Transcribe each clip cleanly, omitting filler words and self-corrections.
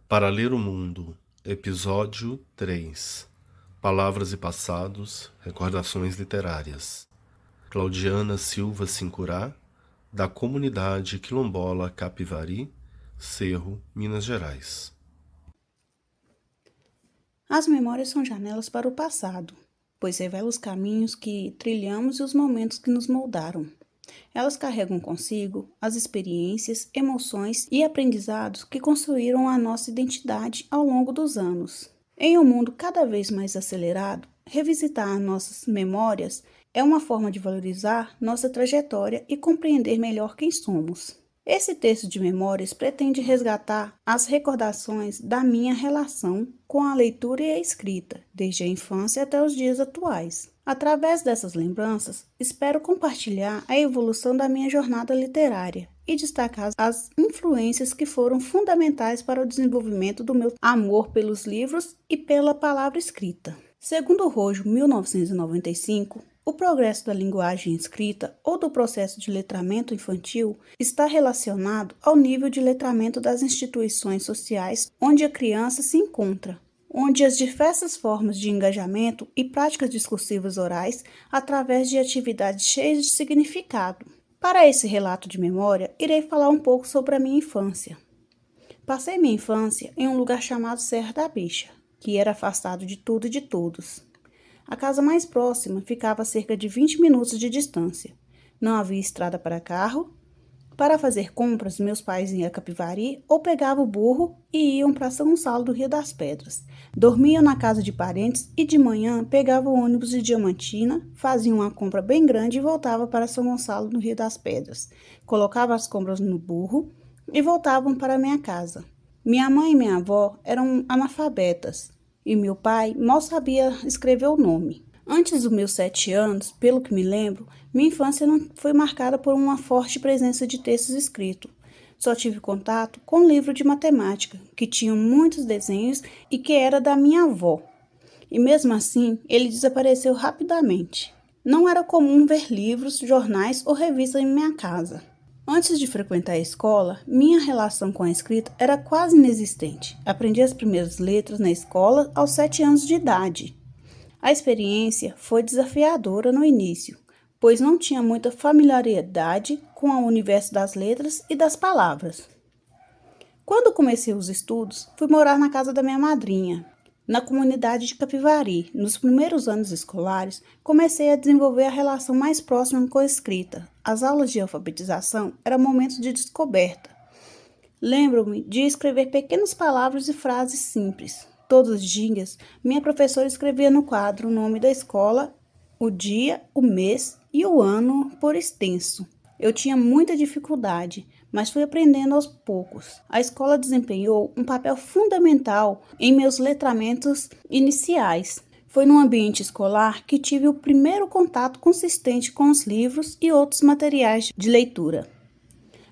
Para ler o mundo, episódio 3. Palavras e passados, recordações literárias. Claudiana Silva Sincurá, da comunidade quilombola Capivari, Cerro, Minas Gerais. As memórias são janelas para o passado, pois revelam os caminhos que trilhamos e os momentos que nos moldaram. Elas carregam consigo as experiências, emoções e aprendizados que construíram a nossa identidade ao longo dos anos. Em um mundo cada vez mais acelerado, revisitar nossas memórias é uma forma de valorizar nossa trajetória e compreender melhor quem somos. Esse texto de memórias pretende resgatar as recordações da minha relação com a leitura e a escrita, desde a infância até os dias atuais. Através dessas lembranças, espero compartilhar a evolução da minha jornada literária e destacar as influências que foram fundamentais para o desenvolvimento do meu amor pelos livros e pela palavra escrita. Segundo Rojo, 1995, o progresso da linguagem escrita ou do processo de letramento infantil está relacionado ao nível de letramento das instituições sociais onde a criança se encontra, onde as diversas formas de engajamento e práticas discursivas orais através de atividades cheias de significado. Para esse relato de memória, irei falar um pouco sobre a minha infância. Passei minha infância em um lugar chamado Serra da Bicha, que era afastado de tudo e de todos. A casa mais próxima ficava a cerca de 20 minutos de distância. Não havia estrada para carro. Para fazer compras, meus pais iam a Capivari ou pegavam o burro e iam para São Gonçalo do Rio das Pedras. Dormiam na casa de parentes e de manhã pegavam o ônibus de Diamantina, faziam uma compra bem grande e voltavam para São Gonçalo do Rio das Pedras. Colocavam as compras no burro e voltavam para minha casa. Minha mãe e minha avó eram analfabetas e meu pai mal sabia escrever o nome. Antes dos meus 7 anos, pelo que me lembro, minha infância não foi marcada por uma forte presença de textos escritos. Só tive contato com um livro de matemática, que tinha muitos desenhos e que era da minha avó. E mesmo assim, ele desapareceu rapidamente. Não era comum ver livros, jornais ou revistas em minha casa. Antes de frequentar a escola, minha relação com a escrita era quase inexistente. Aprendi as primeiras letras na escola aos 7 anos de idade. A experiência foi desafiadora no início, pois não tinha muita familiaridade com o universo das letras e das palavras. Quando comecei os estudos, fui morar na casa da minha madrinha, na comunidade de Capivari. Nos primeiros anos escolares, comecei a desenvolver a relação mais próxima com a escrita. As aulas de alfabetização eram momentos de descoberta. Lembro-me de escrever pequenas palavras e frases simples. Todos os dias, minha professora escrevia no quadro o nome da escola, o dia, o mês e o ano por extenso. Eu tinha muita dificuldade, mas fui aprendendo aos poucos. A escola desempenhou um papel fundamental em meus letramentos iniciais. Foi no ambiente escolar que tive o primeiro contato consistente com os livros e outros materiais de leitura.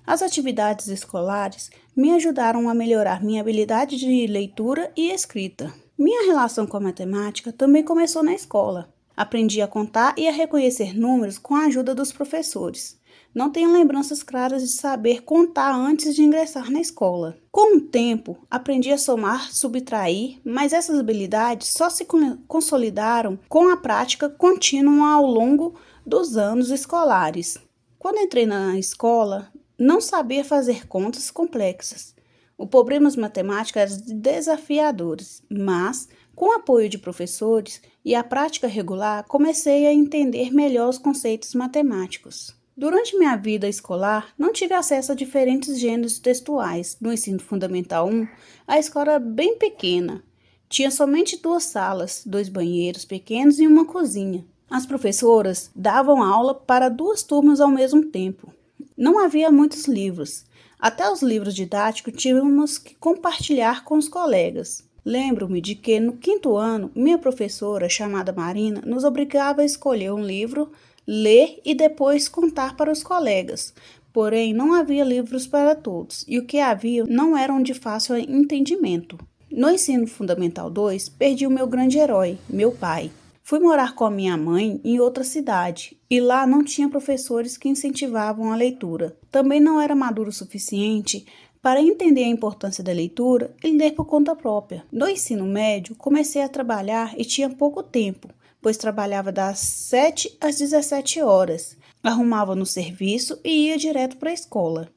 As atividades escolares me ajudaram a melhorar minha habilidade de leitura e escrita. Minha relação com a matemática também começou na escola. Aprendi a contar e a reconhecer números com a ajuda dos professores. Não tenho lembranças claras de saber contar antes de ingressar na escola. Com o tempo, aprendi a somar, subtrair, mas essas habilidades só se consolidaram com a prática contínua ao longo dos anos escolares. Quando entrei na escola, não sabia fazer contas complexas. Os problemas matemáticos eram desafiadores, mas, com o apoio de professores e a prática regular, comecei a entender melhor os conceitos matemáticos. Durante minha vida escolar, não tive acesso a diferentes gêneros textuais. No ensino fundamental 1, a escola era bem pequena. Tinha somente 2 salas, 2 banheiros pequenos e uma cozinha. As professoras davam aula para 2 turmas ao mesmo tempo. Não havia muitos livros. Até os livros didáticos tínhamos que compartilhar com os colegas. Lembro-me de que, no 5º ano, minha professora, chamada Marina, nos obrigava a escolher um livro, ler e depois contar para os colegas. Porém, não havia livros para todos, e o que havia não eram de fácil entendimento. No ensino fundamental 2, perdi o meu grande herói, meu pai. Fui morar com a minha mãe em outra cidade e lá não tinha professores que incentivavam a leitura. Também não era maduro o suficiente para entender a importância da leitura e ler por conta própria. No ensino médio, comecei a trabalhar e tinha pouco tempo, pois trabalhava das 7 às 17 horas. Arrumava no serviço e ia direto para a escola.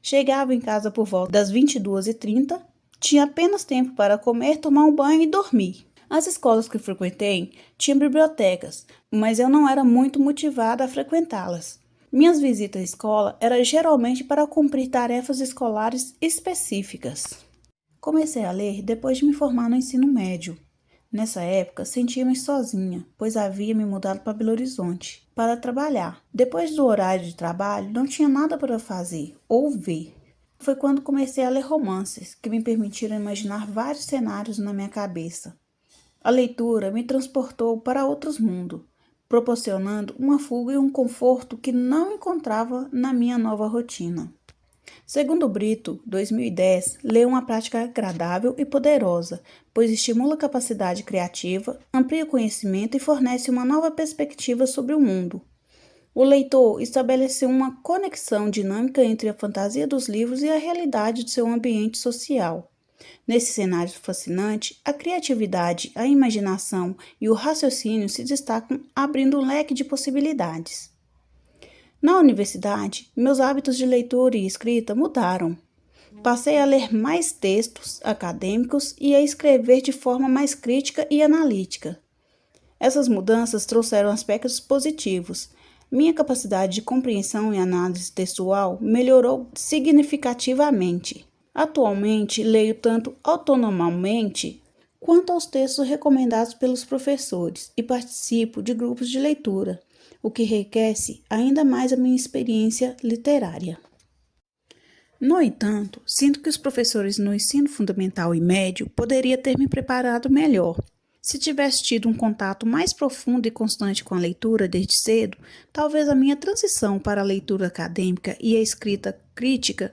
Chegava em casa por volta das 22h30, tinha apenas tempo para comer, tomar um banho e dormir. As escolas que frequentei tinham bibliotecas, mas eu não era muito motivada a frequentá-las. Minhas visitas à escola eram geralmente para cumprir tarefas escolares específicas. Comecei a ler depois de me formar no ensino médio. Nessa época, sentia-me sozinha, pois havia me mudado para Belo Horizonte para trabalhar. Depois do horário de trabalho, não tinha nada para fazer ou ver. Foi quando comecei a ler romances, que me permitiram imaginar vários cenários na minha cabeça. A leitura me transportou para outros mundos, proporcionando uma fuga e um conforto que não encontrava na minha nova rotina. Segundo Brito, 2010, ler é uma prática agradável e poderosa, pois estimula a capacidade criativa, amplia o conhecimento e fornece uma nova perspectiva sobre o mundo. O leitor estabeleceu uma conexão dinâmica entre a fantasia dos livros e a realidade de seu ambiente social. Nesse cenário fascinante, a criatividade, a imaginação e o raciocínio se destacam, abrindo um leque de possibilidades. Na universidade, meus hábitos de leitura e escrita mudaram. Passei a ler mais textos acadêmicos e a escrever de forma mais crítica e analítica. Essas mudanças trouxeram aspectos positivos. Minha capacidade de compreensão e análise textual melhorou significativamente. Atualmente, leio tanto autonomamente quanto aos textos recomendados pelos professores e participo de grupos de leitura, o que enriquece ainda mais a minha experiência literária. No entanto, sinto que os professores no ensino fundamental e médio poderiam ter me preparado melhor. Se tivesse tido um contato mais profundo e constante com a leitura desde cedo, talvez a minha transição para a leitura acadêmica e a escrita crítica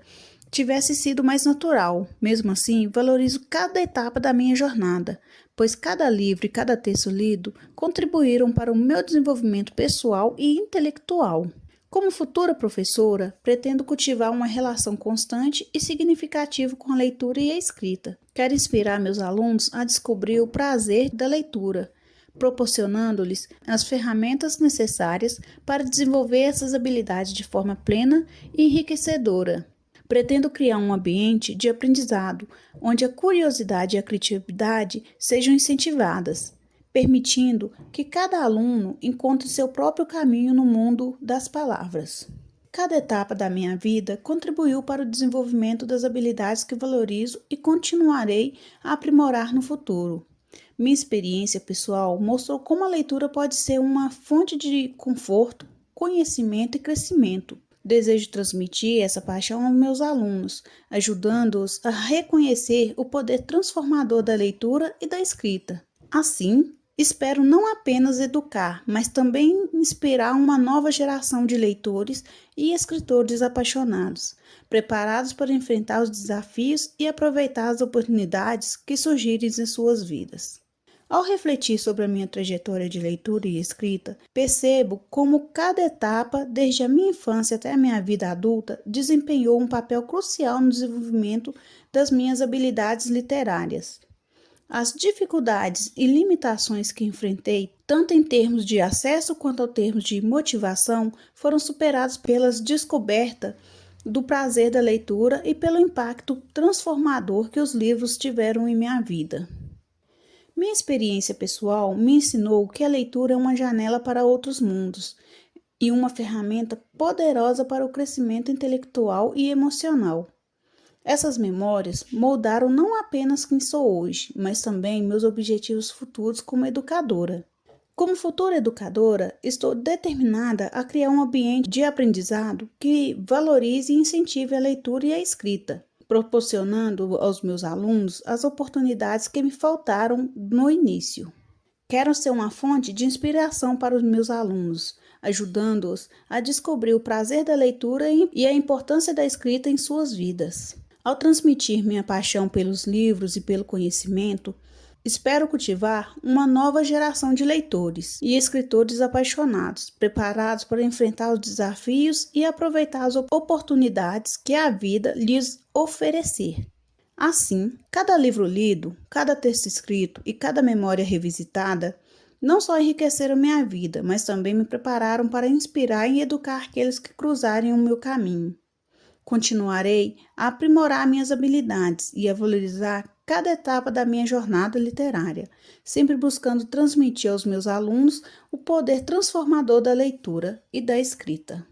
tivesse sido mais natural. Mesmo assim, valorizo cada etapa da minha jornada, pois cada livro e cada texto lido contribuíram para o meu desenvolvimento pessoal e intelectual. Como futura professora, pretendo cultivar uma relação constante e significativa com a leitura e a escrita. Quero inspirar meus alunos a descobrir o prazer da leitura, proporcionando-lhes as ferramentas necessárias para desenvolver essas habilidades de forma plena e enriquecedora. Pretendo criar um ambiente de aprendizado onde a curiosidade e a criatividade sejam incentivadas, permitindo que cada aluno encontre seu próprio caminho no mundo das palavras. Cada etapa da minha vida contribuiu para o desenvolvimento das habilidades que valorizo e continuarei a aprimorar no futuro. Minha experiência pessoal mostrou como a leitura pode ser uma fonte de conforto, conhecimento e crescimento. Desejo transmitir essa paixão aos meus alunos, ajudando-os a reconhecer o poder transformador da leitura e da escrita. Assim, espero não apenas educar, mas também inspirar uma nova geração de leitores e escritores apaixonados, preparados para enfrentar os desafios e aproveitar as oportunidades que surgirem em suas vidas. Ao refletir sobre a minha trajetória de leitura e escrita, percebo como cada etapa, desde a minha infância até a minha vida adulta, desempenhou um papel crucial no desenvolvimento das minhas habilidades literárias. As dificuldades e limitações que enfrentei, tanto em termos de acesso quanto em termos de motivação, foram superadas pela descoberta do prazer da leitura e pelo impacto transformador que os livros tiveram em minha vida. Minha experiência pessoal me ensinou que a leitura é uma janela para outros mundos e uma ferramenta poderosa para o crescimento intelectual e emocional. Essas memórias moldaram não apenas quem sou hoje, mas também meus objetivos futuros como educadora. Como futura educadora, estou determinada a criar um ambiente de aprendizado que valorize e incentive a leitura e a escrita, proporcionando aos meus alunos as oportunidades que me faltaram no início. Quero ser uma fonte de inspiração para os meus alunos, ajudando-os a descobrir o prazer da leitura e a importância da escrita em suas vidas. Ao transmitir minha paixão pelos livros e pelo conhecimento, Espero cultivar uma nova geração de leitores e escritores apaixonados, preparados para enfrentar os desafios e aproveitar as oportunidades que a vida lhes oferecer. Assim, cada livro lido, cada texto escrito e cada memória revisitada não só enriqueceram minha vida, mas também me prepararam para inspirar e educar aqueles que cruzarem o meu caminho. Continuarei a aprimorar minhas habilidades e a valorizar cada etapa da minha jornada literária, sempre buscando transmitir aos meus alunos o poder transformador da leitura e da escrita.